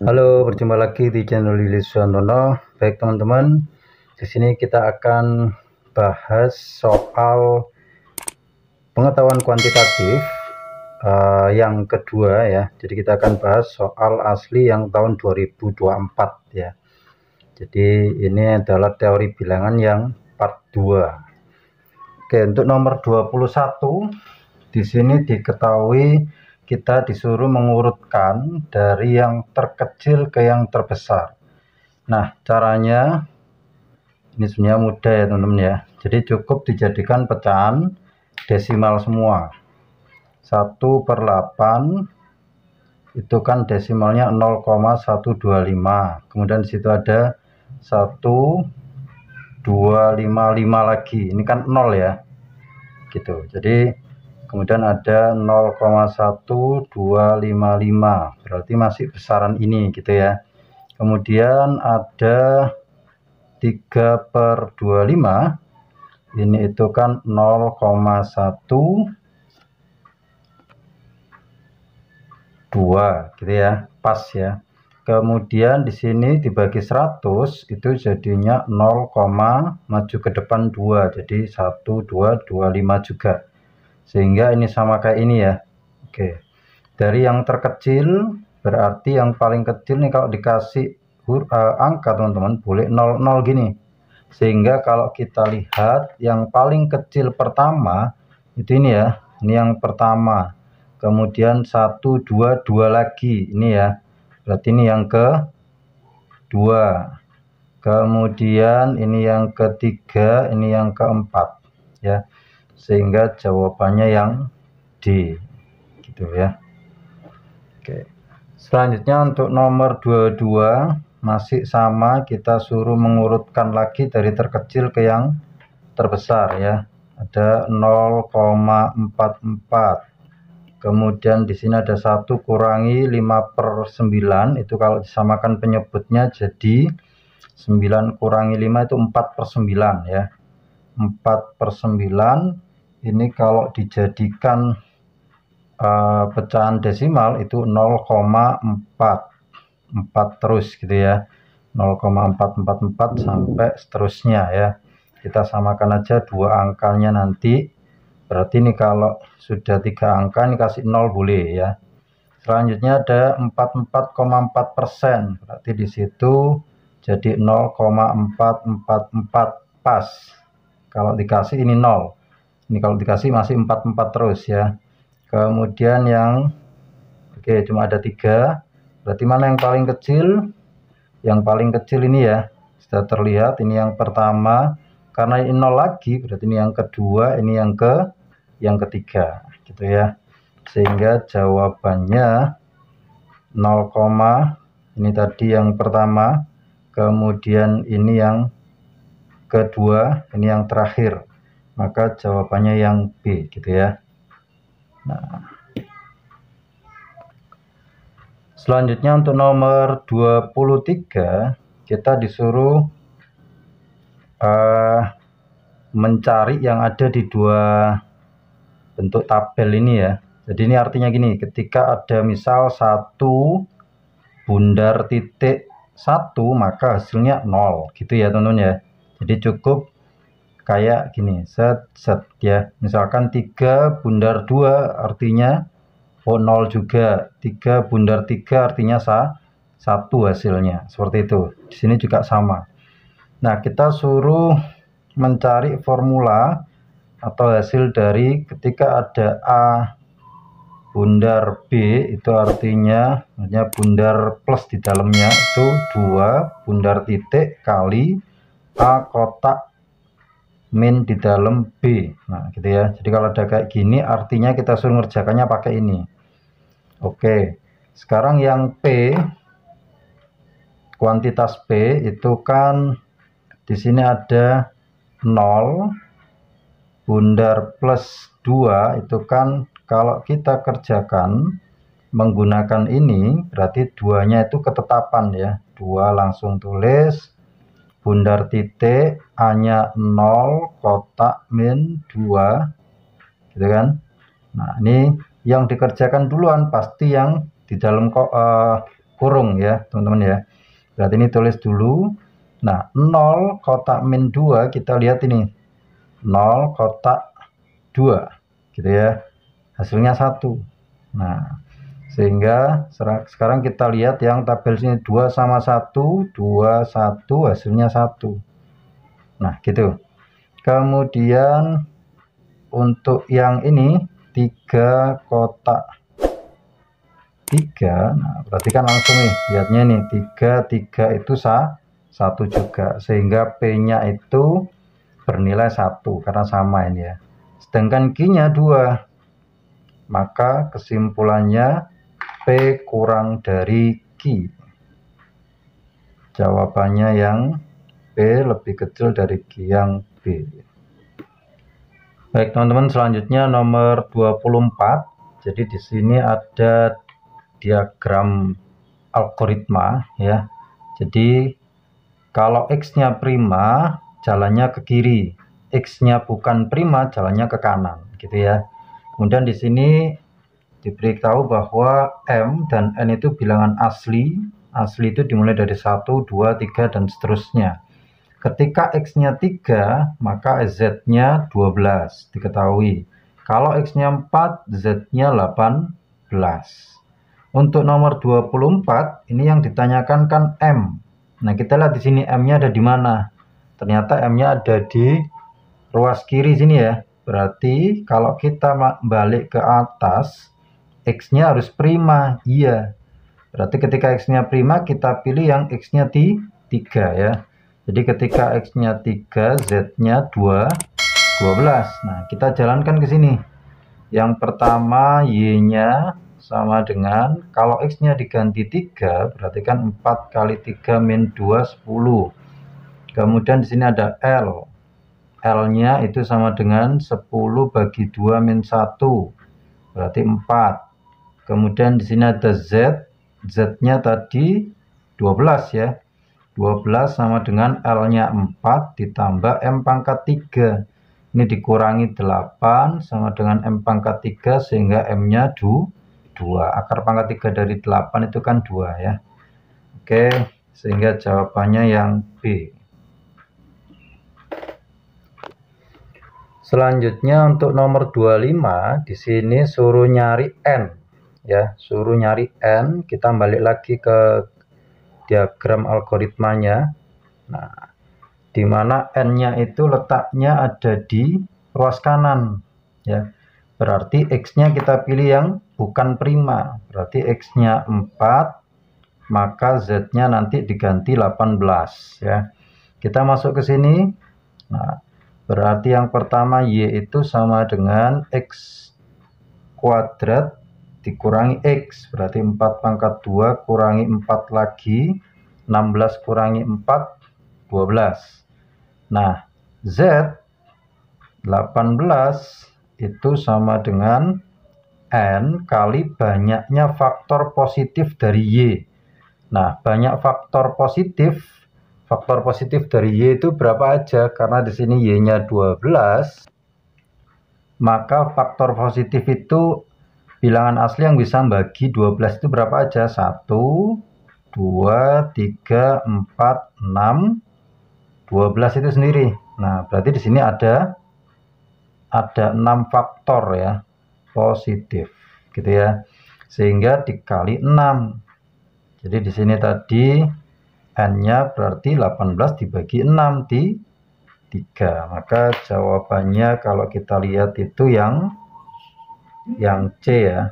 Halo, berjumpa lagi di channel Lilis Suwantono. Baik teman-teman, di sini kita akan bahas soal pengetahuan kuantitatif yang kedua ya. Jadi kita akan bahas soal asli yang tahun 2024 ya. Jadi ini adalah teori bilangan yang part 2. Oke, untuk nomor 21 di sini diketahui kita disuruh mengurutkan dari yang terkecil ke yang terbesar. Nah, caranya ini sebenarnya mudah ya teman-teman ya. Jadi cukup dijadikan pecahan desimal semua. 1/8 itu kan desimalnya 0,125. Kemudian di situ ada 1255 lagi. Ini kan 0 ya. Gitu. Jadi kemudian ada 0,1255, berarti masih besaran ini gitu ya. Kemudian ada 3/25, ini itu kan 0,12 gitu ya, pas ya. Kemudian di sini dibagi 100 itu jadinya 0, maju ke depan 2, jadi 1225 juga. Sehingga ini sama kayak ini ya. Oke, dari yang terkecil berarti yang paling kecil nih, kalau dikasih angka teman-teman boleh 00 gini. Sehingga kalau kita lihat yang paling kecil pertama itu ini ya, ini yang pertama. Kemudian 1, 2, 2 lagi ini ya, berarti ini yang kedua. Kemudian ini yang ketiga, ini yang keempat ya. Sehingga jawabannya yang D gitu ya. Oke, selanjutnya untuk nomor 22 masih sama, kita suruh mengurutkan lagi dari terkecil ke yang terbesar ya. Ada 0,44, kemudian di sini ada 1 kurangi 5/9, itu kalau disamakan penyebutnya jadi 9 kurangi 5 itu 4/9 ya. 4/9 ini kalau dijadikan pecahan desimal itu 0,44 terus gitu ya, 0,444 sampai seterusnya ya. Kita samakan aja dua angkanya nanti, berarti ini kalau sudah 3 angka ini kasih 0 boleh ya. Selanjutnya ada 44,4%, berarti di situ jadi 0,444 pas. Kalau dikasih ini 0, ini kalau dikasih masih 44 terus ya. Kemudian yang cuma ada 3, berarti mana yang paling kecil? Yang paling kecil ini ya, sudah terlihat ini yang pertama, karena ini 0 lagi berarti ini yang kedua, ini yang ketiga gitu ya. Sehingga jawabannya 0, ini tadi yang pertama, kemudian ini yang kedua, ini yang terakhir, maka jawabannya yang B gitu ya. Nah, selanjutnya untuk nomor 23 kita disuruh mencari yang ada di dua bentuk tabel ini ya. Jadi ini artinya gini, ketika ada misal 1 bundar titik 1 maka hasilnya 0 gitu ya teman-teman ya. Jadi cukup kayak gini, set ya. Misalkan 3 bundar 2 artinya 0 juga, 3 bundar 3 artinya 1 hasilnya. Seperti itu. Di sini juga sama. Nah, kita suruh mencari formula atau hasil dari ketika ada A bundar B, itu artinya bundar plus di dalamnya itu 2 bundar titik kali A kotak min di dalam B. Nah gitu ya. Jadi kalau ada kayak gini artinya kita suruh ngerjakannya pakai ini. Oke, sekarang yang P, kuantitas P itu kan di sini ada 0 bundar plus 2, itu kan kalau kita kerjakan menggunakan ini berarti 2-nya itu ketetapan ya. 2 langsung tulis bundar titik A-nya 0 kotak min 2 gitu kan. Nah, ini yang dikerjakan duluan pasti yang di dalam kurung ya teman-teman ya. Berarti ini tulis dulu. Nah 0 kotak min 2 kita lihat ini 0 kotak 2 gitu ya, hasilnya 1. Nah sehingga sekarang kita lihat yang tabel sini 2 sama 1 2 1 hasilnya 1. Nah gitu. Kemudian untuk yang ini 3 kotak 3. Nah perhatikan langsung nih, lihatnya nih 3 itu 1 juga, sehingga P nya itu bernilai 1 karena sama ini ya. Sedangkan Q nya 2, maka kesimpulannya P kurang dari Q. Jawabannya yang P lebih kecil dari Q yang B. Baik teman-teman, selanjutnya nomor 24. Jadi di sini ada diagram algoritma ya. Jadi kalau X-nya prima jalannya ke kiri, X-nya bukan prima jalannya ke kanan gitu ya. Kemudian di sini diberitahu bahwa M dan N itu bilangan asli. Asli itu dimulai dari 1, 2, 3 dan seterusnya. Ketika X-nya 3, maka Z-nya 12 diketahui. Kalau X-nya 4, Z-nya 18. Untuk nomor 24, ini yang ditanyakan kan M. Nah, kita lihat di sini M-nya ada di mana. Ternyata M-nya ada di ruas kiri sini ya. Berarti kalau kita balik ke atas, X-nya harus prima. Iya. Berarti ketika X-nya prima, kita pilih yang X-nya 3 ya. Jadi ketika X-nya 3, Z-nya 12. Nah, kita jalankan ke sini. Yang pertama Y-nya sama dengan, kalau X-nya diganti 3, berarti kan 4 kali 3 min 2, 10. Kemudian di sini ada L. L-nya itu sama dengan 10 bagi 2 min 1. Berarti 4. Kemudian di sini ada Z. Z-nya tadi 12 ya. 12 sama dengan L-nya 4 ditambah M pangkat 3. Ini dikurangi 8 sama dengan M pangkat 3 sehingga M-nya 2. Akar pangkat 3 dari 8 itu kan 2 ya. Oke, sehingga jawabannya yang B. Selanjutnya untuk nomor 25, di sini suruh nyari N ya, suruh nyari N. Kita balik lagi ke diagram algoritmanya. Nah, di mana N-nya itu letaknya ada di ruas kanan ya. Berarti X-nya kita pilih yang bukan prima. Berarti X-nya 4, maka Z-nya nanti diganti 18 ya. Kita masuk ke sini. Nah, berarti yang pertama Y itu sama dengan X kuadrat dikurangi X, berarti 4 pangkat 2 kurangi 4 lagi, 16 kurangi 4, 12. Nah, Z 18 itu sama dengan N kali banyaknya faktor positif dari Y. Nah, banyak faktor positif dari Y itu berapa aja? Karena di sini Y-nya 12, maka faktor positif itu bilangan asli yang bisa bagi 12 itu berapa aja? 1, 2, 3, 4, 6, 12 itu sendiri. Nah, berarti di sini ada 6 faktor ya positif gitu ya. Sehingga dikali 6. Jadi di sini tadi N-nya berarti 18 dibagi 6 di 3. Maka jawabannya kalau kita lihat itu yang C ya.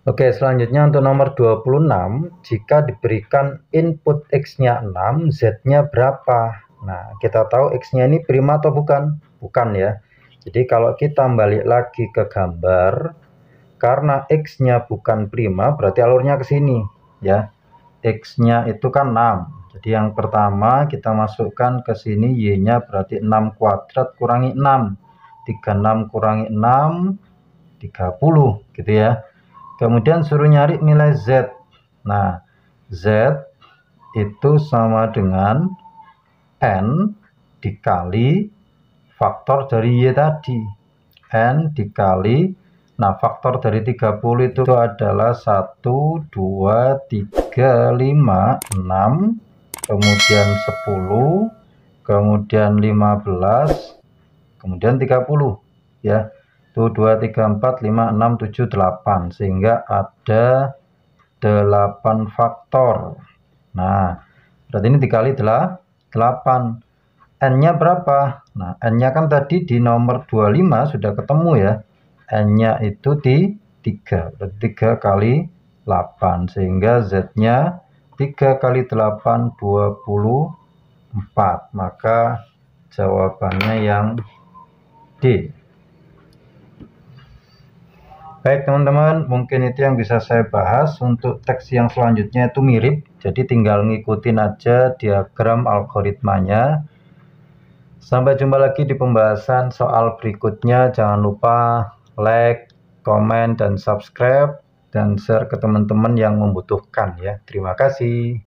Oke, selanjutnya untuk nomor 26, jika diberikan input X-nya 6, Z-nya berapa? Nah, kita tahu X-nya ini prima atau bukan? Bukan ya. Jadi kalau kita balik lagi ke gambar, karena X-nya bukan prima, berarti alurnya ke sini ya. X-nya itu kan 6. Jadi yang pertama kita masukkan ke sini Y-nya berarti 6 kuadrat kurangi 6. 36 kurangi 6, 30 gitu ya. Kemudian suruh nyari nilai Z. Nah, Z itu sama dengan N dikali faktor dari Y tadi. N dikali Nah, faktor dari 30 itu adalah 1, 2, 3, 5, 6, kemudian 10, kemudian 15, kemudian 30 ya. Tuh 2, 3, 4, 5, 6, 7, 8, sehingga ada 8 faktor. Nah, berarti ini dikali 8. N-nya berapa? Nah, N-nya kan tadi di nomor 25 sudah ketemu ya. N-nya itu di 3. Berarti 3 kali 8. Sehingga Z-nya 3 kali 8, 24. Maka jawabannya yang D. Baik teman-teman, mungkin itu yang bisa saya bahas. Untuk teks yang selanjutnya itu mirip. Jadi tinggal ngikutin aja diagram algoritmanya. Sampai jumpa lagi di pembahasan soal berikutnya. Jangan lupa like, komen, dan subscribe, dan share ke teman-teman yang membutuhkan ya. Terima kasih.